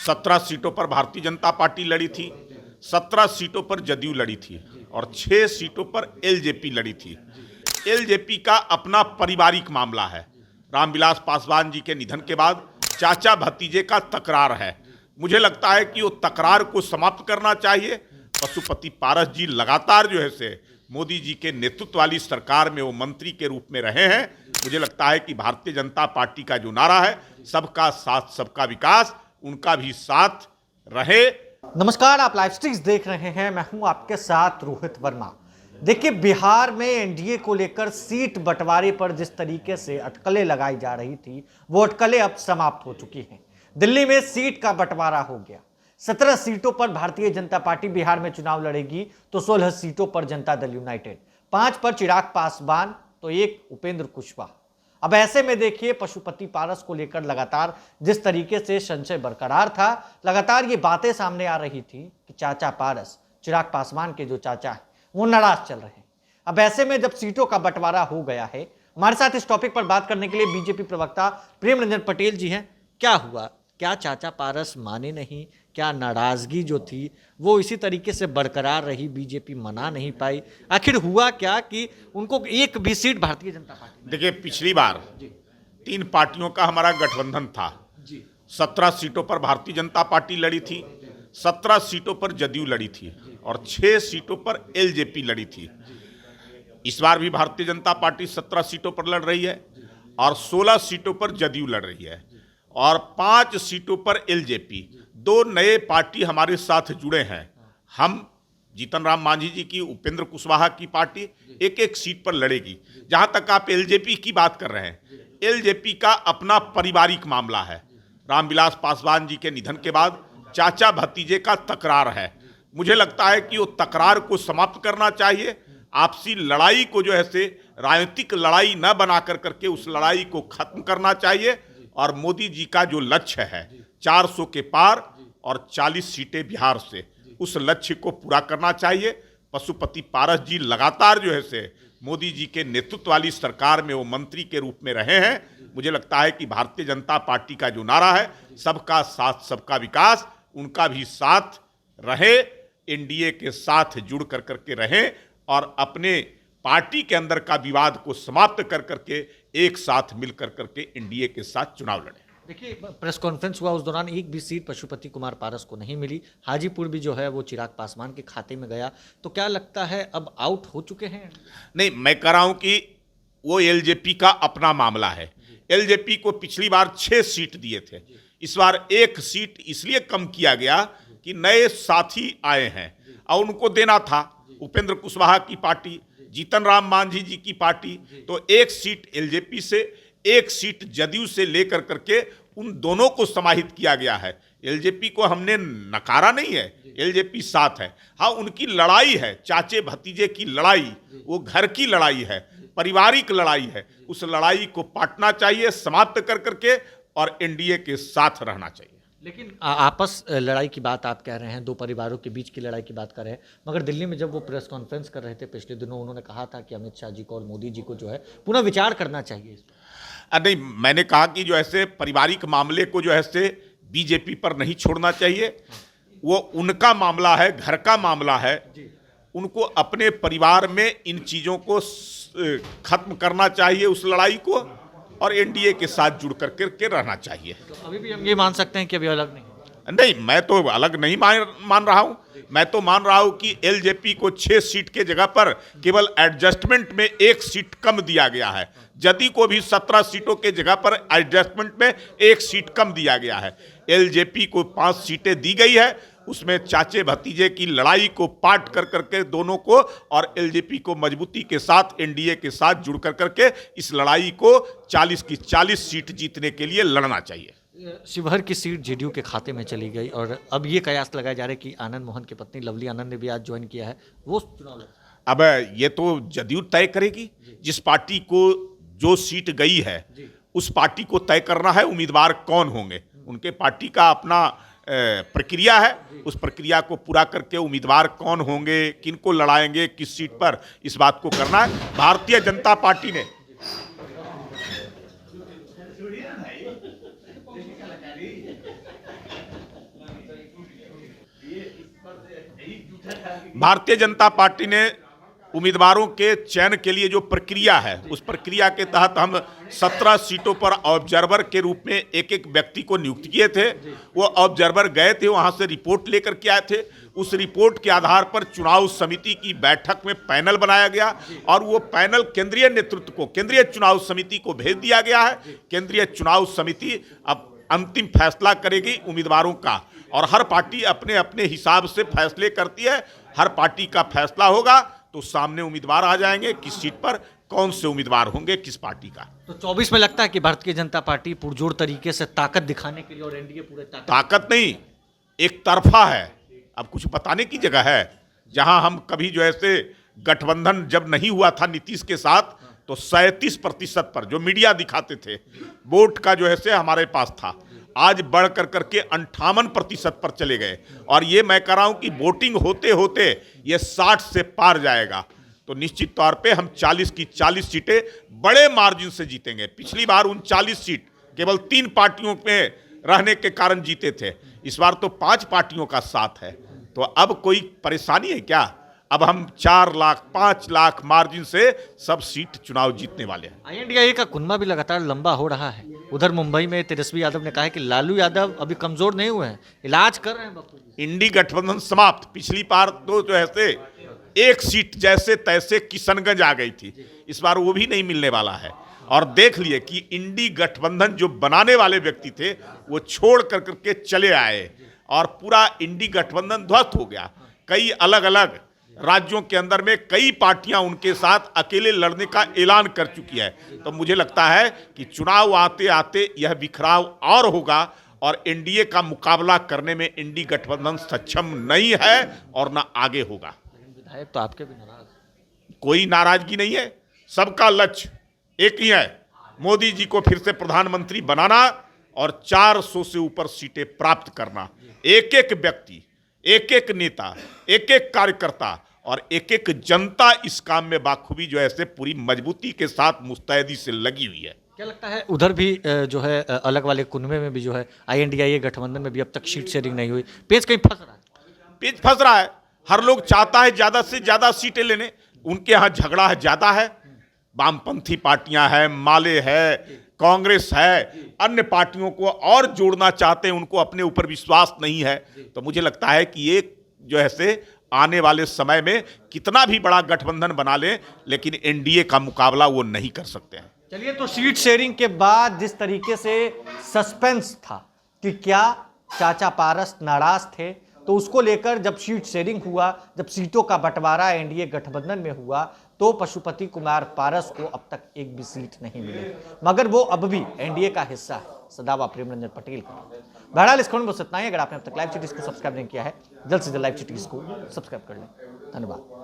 17 सीटों पर भारतीय जनता पार्टी लड़ी थी, 17 सीटों पर जदयू लड़ी थी और 6 सीटों पर एलजेपी लड़ी थी। एलजेपी का अपना पारिवारिक मामला है। रामविलास पासवान जी के निधन के बाद चाचा भतीजे का तकरार है। मुझे लगता है कि वो तकरार को समाप्त करना चाहिए। पशुपति पारस जी लगातार जो है से मोदी जी के नेतृत्व वाली सरकार में वो मंत्री के रूप में रहे हैं। मुझे लगता है कि भारतीय जनता पार्टी का जो नारा है सबका साथ सबका विकास, उनका भी साथ रहे। नमस्कार, आप लाइव स्ट्रीम्स देख रहे हैं। मैं हूं आपके साथ रोहित वर्मा। देखिए, बिहार में एनडीए को लेकर सीट बंटवारे पर जिस तरीके से अटकलें लगाई जा रही थी, वो अटकलें अब समाप्त हो चुकी हैं। दिल्ली में सीट का बंटवारा हो गया। 17 सीटों पर भारतीय जनता पार्टी बिहार में चुनाव लड़ेगी तो 16 सीटों पर जनता दल यूनाइटेड, 5 पर चिराग पासवान तो 1 उपेंद्र कुशवाहा। अब ऐसे में देखिए, पशुपति पारस को लेकर लगातार जिस तरीके से संशय बरकरार था, लगातार ये बातें सामने आ रही थी कि चाचा पारस, चिराग पासवान के जो चाचा हैं, वो नाराज चल रहे हैं। अब ऐसे में जब सीटों का बंटवारा हो गया है, हमारे साथ इस टॉपिक पर बात करने के लिए बीजेपी प्रवक्ता प्रेम रंजन पटेल जी हैं। क्या हुआ? क्या चाचा पारस माने नहीं? क्या नाराजगी जो थी वो इसी तरीके से बरकरार रही, बीजेपी मना नहीं पाई? आखिर हुआ क्या कि उनको एक भी सीट भारतीय जनता पार्टी? देखिए, पिछली बार 3 पार्टियों का हमारा गठबंधन था। 17 सीटों पर भारतीय जनता पार्टी लड़ी थी, 17 सीटों पर जदयू लड़ी थी और 6 सीटों पर एलजेपी लड़ी थी। इस बार भी भारतीय जनता पार्टी 17 सीटों पर लड़ रही है और 16 सीटों पर जदयू लड़ रही है और 5 सीटों पर एलजेपी। 2 नए पार्टी हमारे साथ जुड़े हैं। हम जीतन राम मांझी जी की, उपेंद्र कुशवाहा की पार्टी एक सीट पर लड़ेगी। जहां तक आप एलजेपी की बात कर रहे हैं, एलजेपी का अपना पारिवारिक मामला है। रामविलास पासवान जी के निधन के बाद चाचा भतीजे का तकरार है। मुझे लगता है कि वो तकरार को समाप्त करना चाहिए। आपसी लड़ाई को जो है से राजनीतिक लड़ाई न बना करके उस लड़ाई को खत्म करना चाहिए और मोदी जी का जो लक्ष्य है 400 के पार और 40 सीटें बिहार से, उस लक्ष्य को पूरा करना चाहिए। पशुपति पारस जी लगातार जो है से मोदी जी के नेतृत्व वाली सरकार में वो मंत्री के रूप में रहे हैं। मुझे लगता है कि भारतीय जनता पार्टी का जो नारा है सबका साथ सबका विकास, उनका भी साथ रहे। एनडीए के साथ जुड़ करके रहें और अपने पार्टी के अंदर का विवाद को समाप्त करके एक साथ मिल करके एनडीए के साथ चुनाव लड़ें। देखिए, प्रेस कॉन्फ्रेंस हुआ, उस दौरान एक भी सीट पशुपति कुमार पारस को नहीं मिली। हाजीपुर भी जो है वो चिराग पासवान के खाते में गया। तो क्या लगता है अब आउट हो चुके हैं? नहीं, मैं कह रहा हूं कि वो एलजेपी का अपना मामला है। एलजेपी को पिछली बार 6 सीट दिए थे, इस बार 1 सीट इसलिए कम किया गया कि नए साथी आए हैं और उनको देना था। उपेंद्र कुशवाहा की पार्टी, जीतन राम मांझी जी की पार्टी, तो 1 सीट एलजेपी से, 1 सीट जदयू से लेकर करके उन दोनों को समाहित किया गया है। एलजेपी को हमने नकारा नहीं है, एलजेपी साथ है। हाँ, उनकी लड़ाई है, चाचे भतीजे की लड़ाई, वो घर की लड़ाई है, पारिवारिक लड़ाई है। उस लड़ाई को पाटना चाहिए, समाप्त करके और एनडीए के साथ रहना चाहिए। लेकिन आपस लड़ाई की बात आप कह रहे हैं, 2 परिवारों के बीच की लड़ाई की बात कर रहे हैं, मगर दिल्ली में जब वो प्रेस कॉन्फ्रेंस कर रहे थे पिछले दिनों, उन्होंने कहा था कि अमित शाह जी को और मोदी जी को जो है पुनः विचार करना चाहिए। नहीं, मैंने कहा कि जो ऐसे पारिवारिक मामले को जो ऐसे बीजेपी पर नहीं छोड़ना चाहिए। वो उनका मामला है, घर का मामला है। उनको अपने परिवार में इन चीज़ों को खत्म करना चाहिए, उस लड़ाई को, और एनडीए के साथ जुड़ करके रहना चाहिए। तो अभी भी हम ये मान सकते हैं कि अभी अलग नहीं? नहीं, मैं तो अलग नहीं मान रहा हूं। मैं तो मान रहा हूं कि एलजेपी को 6 सीट के जगह पर केवल एडजस्टमेंट में 1 सीट कम दिया गया है। जदयू को भी 17 सीटों के जगह पर एडजस्टमेंट में 1 सीट कम दिया गया है। एलजेपी को 5 सीटें दी गई है, उसमें चाचे भतीजे की लड़ाई को पाट करके दोनों को और एलजेपी को मजबूती के साथ एनडीए के साथ जुड़ करके इस लड़ाई को 40 की 40 सीट जीतने के लिए लड़ना चाहिए। शिवहर की सीट जेडीयू के खाते में चली गई और अब ये कयास लगाए जा रहे हैं कि आनंद मोहन की पत्नी लवली आनंद ने भी आज ज्वाइन किया है, वो चुनाव लड़। अब ये तो जदयू तय करेगी। जिस पार्टी को जो सीट गई है उस पार्टी को तय करना है उम्मीदवार कौन होंगे। उनके पार्टी का अपना प्रक्रिया है, उस प्रक्रिया को पूरा करके उम्मीदवार कौन होंगे, किनको लड़ाएंगे, किस सीट पर, इस बात को करना है। भारतीय जनता पार्टी ने भारतीय जनता पार्टी ने उम्मीदवारों के चयन के लिए जो प्रक्रिया है, उस प्रक्रिया के तहत हम 17 सीटों पर ऑब्जर्वर के रूप में एक एक व्यक्ति को नियुक्त किए थे। वो ऑब्जर्वर गए थे, वहां से रिपोर्ट लेकर के आए थे। उस रिपोर्ट के आधार पर चुनाव समिति की बैठक में पैनल बनाया गया और वो पैनल केंद्रीय नेतृत्व को, केंद्रीय चुनाव समिति को भेज दिया गया है। केंद्रीय चुनाव समिति अब अंतिम फैसला करेगी उम्मीदवारों का, और हर पार्टी अपने अपने हिसाब से फैसले करती है। हर पार्टी का फैसला होगा तो सामने उम्मीदवार आ जाएंगे, किस सीट पर कौन से उम्मीदवार होंगे, किस पार्टी का। तो 24 में लगता है कि भारतीय जनता पार्टी पुरजोर तरीके से ताकत दिखाने के लिए, और एनडीए पूरे ताकत नहीं, एक तरफा है। अब कुछ बताने की जगह है। जहां हम कभी जो ऐसे गठबंधन जब नहीं हुआ था नीतीश के साथ, तो 37% पर जो मीडिया दिखाते थे वोट का जो है हमारे पास था, आज बढ़ कर करके 58% पर चले गए। और ये मैं कह रहा हूं कि वोटिंग होते होते ये 60 से पार जाएगा। तो निश्चित तौर पे हम 40 की 40 सीटें बड़े मार्जिन से जीतेंगे। पिछली बार 39 सीट केवल 3 पार्टियों में रहने के कारण जीते थे, इस बार तो 5 पार्टियों का साथ है। तो अब कोई परेशानी है क्या? अब हम 4 लाख 5 लाख मार्जिन से सब सीट चुनाव जीतने वाले हैं। आईएनडीए का कुनबा भी लगातार लंबा हो रहा है। उधर मुंबई में तेजस्वी यादव ने कहा है कि लालू यादव अभी कमजोर नहीं हुए हैं, इलाज कर रहे हैं बापू। इंडी गठबंधन समाप्त। पिछली बार तो जो है एक सीट जैसे तैसे किशनगंज आ गई थी, इस बार वो भी नहीं मिलने वाला है। और देख लिए कि इंडी गठबंधन जो बनाने वाले व्यक्ति थे वो छोड़ कर करके चले आए और पूरा इंडी गठबंधन ध्वस्त हो गया। कई अलग अलग राज्यों के अंदर में कई पार्टियां उनके साथ अकेले लड़ने का ऐलान कर चुकी है। तो मुझे लगता है कि चुनाव आते आते यह बिखराव और होगा और एनडीए का मुकाबला करने में इंडी गठबंधन सक्षम नहीं है और ना आगे होगा। विधायक तो आपके भी नाराज, कोई नाराजगी नहीं है। सबका लक्ष्य एक ही है, मोदी जी को फिर से प्रधानमंत्री बनाना और 400 से ऊपर सीटें प्राप्त करना। एक एक व्यक्ति, एक एक नेता, एक एक कार्यकर्ता और एक एक जनता इस काम में बाखूबी जो है पूरी मजबूती के साथ मुस्तैदी से लगी हुई है। क्या लगता है उधर भी जो है अलग वाले कुनबे में भी जो है आईएनडीए गठबंधन में भी अब तक सीट शेयरिंग नहीं हुई, पेच कहीं फंस रहा है? पेच फंस रहा है। हर लोग चाहता है ज्यादा से ज्यादा सीटें लेने। उनके यहाँ झगड़ा है, ज्यादा है। वामपंथी पार्टियां हैं, माले है, कांग्रेस है, अन्य पार्टियों को और जोड़ना चाहते हैं, उनको अपने ऊपर विश्वास नहीं है। तो मुझे लगता है कि ये जो है आने वाले समय में कितना भी बड़ा गठबंधन बना ले, लेकिन एनडीए का मुकाबला वो नहीं कर सकते हैं। चलिए, तो सीट शेयरिंग के बाद जिस तरीके से सस्पेंस था कि क्या चाचा पारस नाराज थे, तो उसको लेकर जब सीट शेयरिंग हुआ, जब सीटों का बंटवारा एनडीए गठबंधन में हुआ, तो पशुपति कुमार पारस को अब तक एक भी सीट नहीं मिली, मगर वो अब भी एनडीए का हिस्सा है, सदावा प्रेम रंजन पटेल का। बहरहाल इस खबर में बस इतना ही। अगर आपने अब तक लाइव सिटीज को सब्सक्राइब नहीं किया है, जल्द से जल्द लाइव सिटीज को सब्सक्राइब कर लें। धन्यवाद।